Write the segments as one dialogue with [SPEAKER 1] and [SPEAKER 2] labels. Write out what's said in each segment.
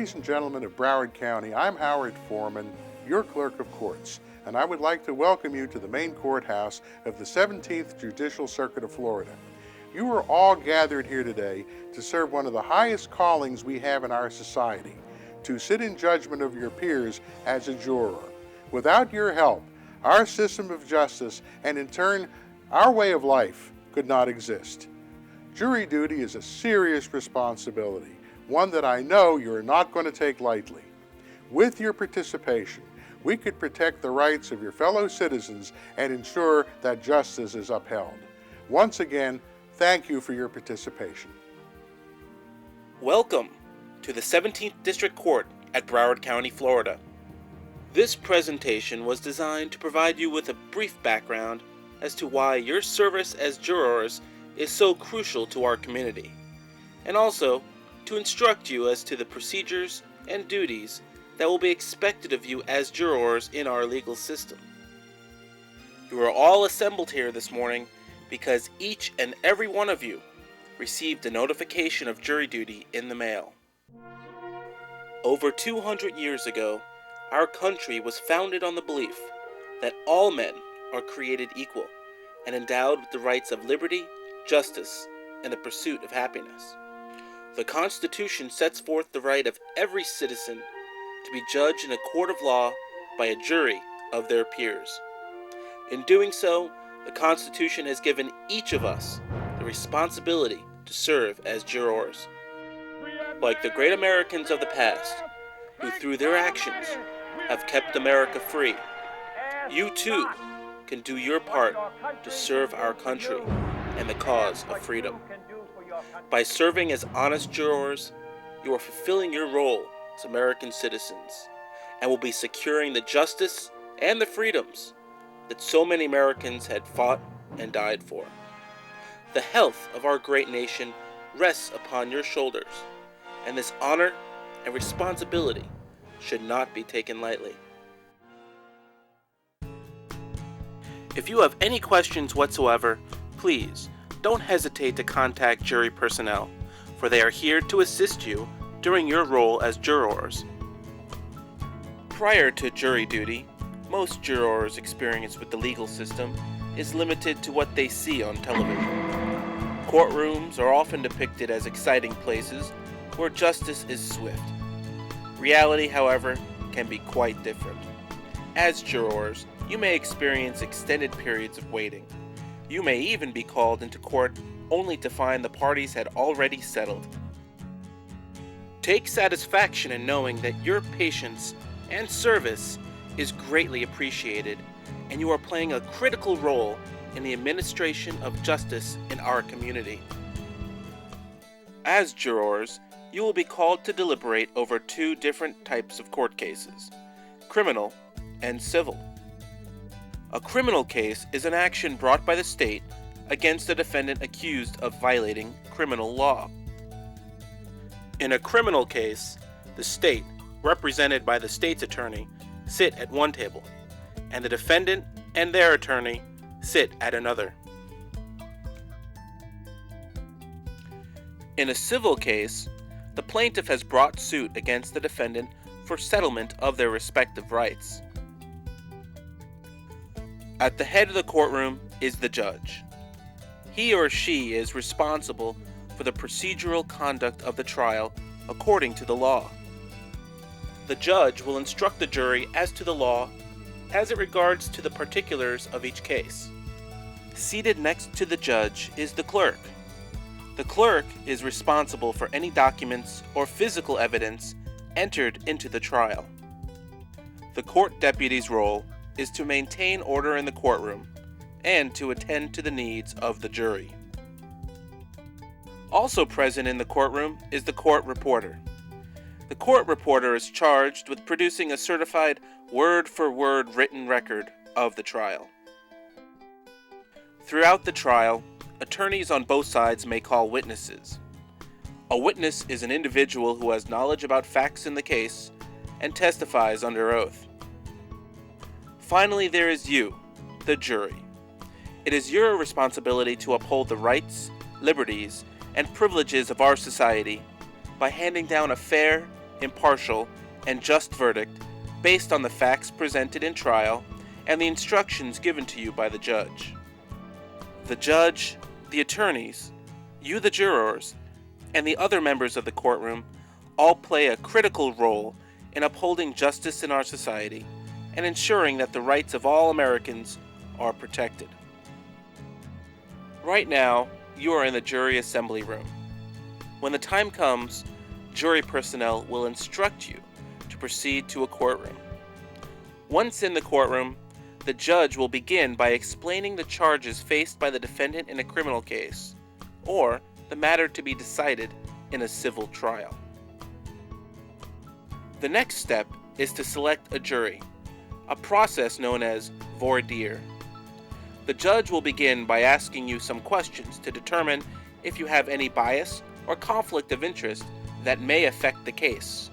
[SPEAKER 1] Ladies and gentlemen of Broward County, I'm Howard Foreman, your Clerk of Courts, and I would like to welcome you to the main courthouse of the 17th Judicial Circuit of Florida. You are all gathered here today to serve one of the highest callings we have in our society, to sit in judgment of your peers as a juror. Without your help, our system of justice, and in turn, our way of life, could not exist. Jury duty is a serious responsibility, one that I know you are not going to take lightly. With your participation, we could protect the rights of your fellow citizens and ensure that justice is upheld. Once again, thank you for your participation.
[SPEAKER 2] Welcome to the 17th District Court at Broward County, Florida. This presentation was designed to provide you with a brief background as to why your service as jurors is so crucial to our community, and also to instruct you as to the procedures and duties that will be expected of you as jurors in our legal system. You are all assembled here this morning because each and every one of you received a notification of jury duty in the mail. Over 200 years ago, our country was founded on the belief that all men are created equal and endowed with the rights of liberty, justice, and the pursuit of happiness. The Constitution sets forth the right of every citizen to be judged in a court of law by a jury of their peers. In doing so, the Constitution has given each of us the responsibility to serve as jurors. Like the great Americans of the past, who through their actions have kept America free, you too can do your part to serve our country and the cause of freedom. By serving as honest jurors, you are fulfilling your role as American citizens and will be securing the justice and the freedoms that so many Americans had fought and died for. The health of our great nation rests upon your shoulders, and this honor and responsibility should not be taken lightly. If you have any questions whatsoever, please don't hesitate to contact jury personnel, for they are here to assist you during your role as jurors. Prior to jury duty, most jurors' experience with the legal system is limited to what they see on television. Courtrooms are often depicted as exciting places where justice is swift. Reality, however, can be quite different. As jurors, you may experience extended periods of waiting. You may even be called into court only to find the parties had already settled. Take satisfaction in knowing that your patience and service is greatly appreciated, and you are playing a critical role in the administration of justice in our community. As jurors, you will be called to deliberate over two different types of court cases: criminal and civil. A criminal case is an action brought by the state against a defendant accused of violating criminal law. In a criminal case, the state, represented by the state's attorney, sit at one table, and the defendant and their attorney sit at another. In a civil case, the plaintiff has brought suit against the defendant for settlement of their respective rights. At the head of the courtroom is the judge. He or she is responsible for the procedural conduct of the trial according to the law. The judge will instruct the jury as to the law as it regards to the particulars of each case. Seated next to the judge is the clerk. The clerk is responsible for any documents or physical evidence entered into the trial. The court deputy's role is to maintain order in the courtroom and to attend to the needs of the jury. Also present in the courtroom is the court reporter. The court reporter is charged with producing a certified word-for-word written record of the trial. Throughout the trial, attorneys on both sides may call witnesses. A witness is an individual who has knowledge about facts in the case and testifies under oath. Finally, there is you, the jury. It is your responsibility to uphold the rights, liberties, and privileges of our society by handing down a fair impartial, and just verdict based on the facts presented in trial and the instructions given to you by the judge. The judge, the attorneys, you the jurors, and the other members of the courtroom all play a critical role in upholding justice in our society and ensuring that the rights of all Americans are protected. Right now, you are in the jury assembly room. When the time comes, jury personnel will instruct you to proceed to a courtroom. Once in the courtroom, the judge will begin by explaining the charges faced by the defendant in a criminal case, or the matter to be decided in a civil trial. The next step is to select a jury, a process known as voir dire. The judge will begin by asking you some questions to determine if you have any bias or conflict of interest that may affect the case.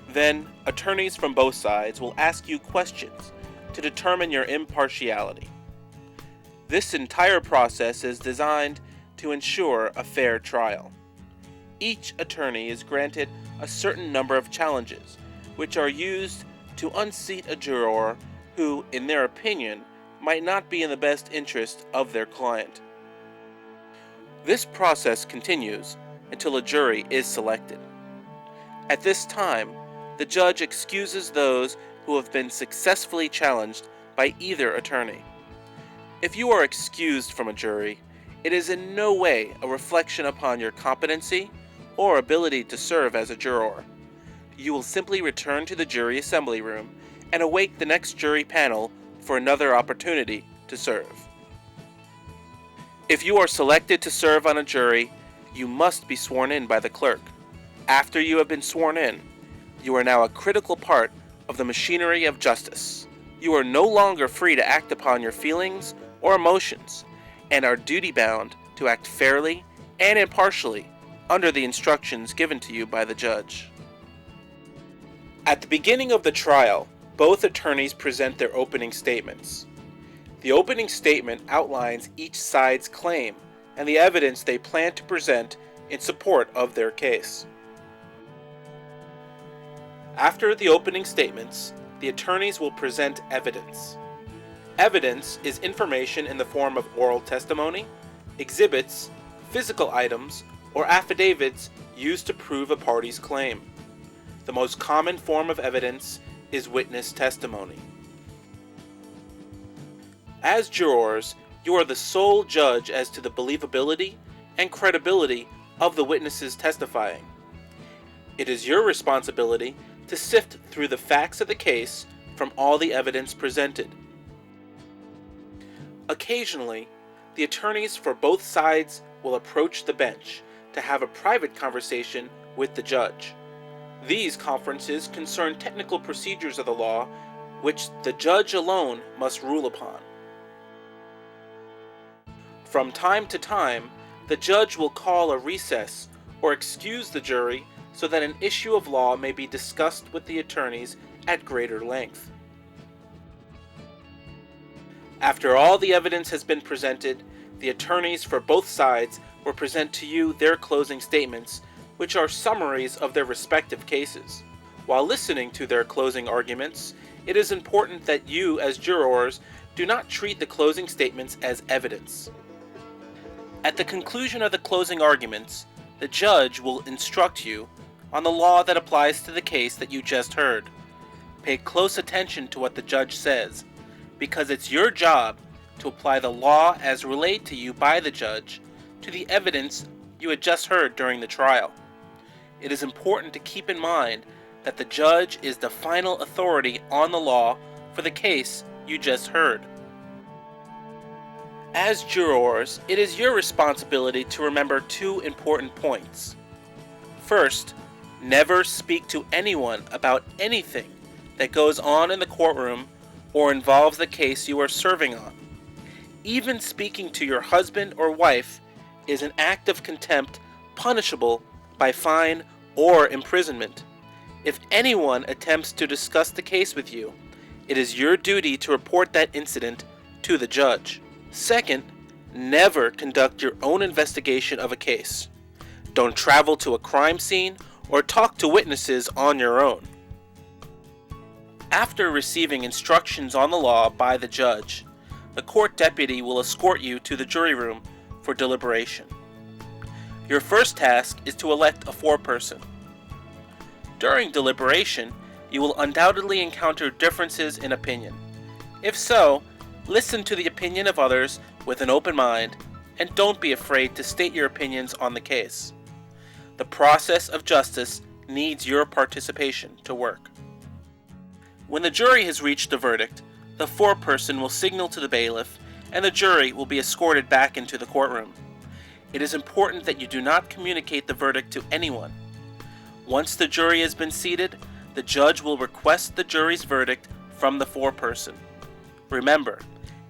[SPEAKER 2] Then, attorneys from both sides will ask you questions to determine your impartiality. This entire process is designed to ensure a fair trial. Each attorney is granted a certain number of challenges, which are used to unseat a juror who, in their opinion, might not be in the best interest of their client. This process continues until a jury is selected. At this time, the judge excuses those who have been successfully challenged by either attorney. If you are excused from a jury, it is in no way a reflection upon your competency or ability to serve as a juror. You will simply return to the jury assembly room and await the next jury panel for another opportunity to serve. If you are selected to serve on a jury, you must be sworn in by the clerk. After you have been sworn in, you are now a critical part of the machinery of justice. You are no longer free to act upon your feelings or emotions, and are duty-bound to act fairly and impartially under the instructions given to you by the judge. At the beginning of the trial, both attorneys present their opening statements. The opening statement outlines each side's claim and the evidence they plan to present in support of their case. After the opening statements, the attorneys will present evidence. Evidence is information in the form of oral testimony, exhibits, physical items, or affidavits used to prove a party's claim. The most common form of evidence is witness testimony. As jurors, you are the sole judge as to the believability and credibility of the witnesses testifying. It is your responsibility to sift through the facts of the case from all the evidence presented. Occasionally, the attorneys for both sides will approach the bench to have a private conversation with the judge. These conferences concern technical procedures of the law, which the judge alone must rule upon. From time to time, the judge will call a recess or excuse the jury so that an issue of law may be discussed with the attorneys at greater length. After all the evidence has been presented, the attorneys for both sides will present to you their closing statements, which are summaries of their respective cases. While listening to their closing arguments, it is important that you, as jurors, do not treat the closing statements as evidence. At the conclusion of the closing arguments, the judge will instruct you on the law that applies to the case that you just heard. Pay close attention to what the judge says, because it's your job to apply the law as relayed to you by the judge to the evidence you had just heard during the trial. It is important to keep in mind that the judge is the final authority on the law for the case you just heard. As jurors, it is your responsibility to remember two important points. First, never speak to anyone about anything that goes on in the courtroom or involves the case you are serving on. Even speaking to your husband or wife is an act of contempt punishable by fine or imprisonment. If anyone attempts to discuss the case with you, it is your duty to report that incident to the judge. Second, never conduct your own investigation of a case. Don't travel to a crime scene or talk to witnesses on your own. After receiving instructions on the law by the judge, the court deputy will escort you to the jury room for deliberation. Your first task is to elect a foreperson. During deliberation, you will undoubtedly encounter differences in opinion. If so, listen to the opinion of others with an open mind, and don't be afraid to state your opinions on the case. The process of justice needs your participation to work. When the jury has reached a verdict, the foreperson will signal to the bailiff, and the jury will be escorted back into the courtroom. It is important that you do not communicate the verdict to anyone. Once the jury has been seated, the judge will request the jury's verdict from the foreperson. Remember,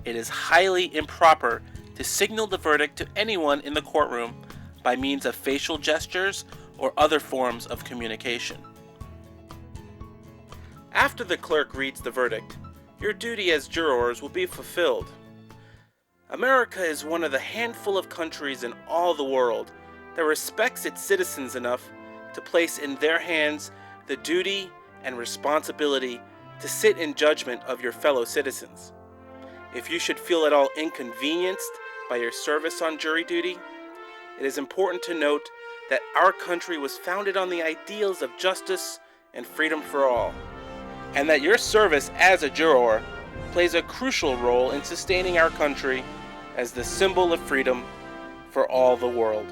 [SPEAKER 2] it is highly improper to signal the verdict to anyone in the courtroom by means of facial gestures or other forms of communication. After the clerk reads the verdict, your duty as jurors will be fulfilled. America is one of the handful of countries in all the world that respects its citizens enough to place in their hands the duty and responsibility to sit in judgment of your fellow citizens. If you should feel at all inconvenienced by your service on jury duty, it is important to note that our country was founded on the ideals of justice and freedom for all, and that your service as a juror plays a crucial role in sustaining our country as the symbol of freedom for all the world.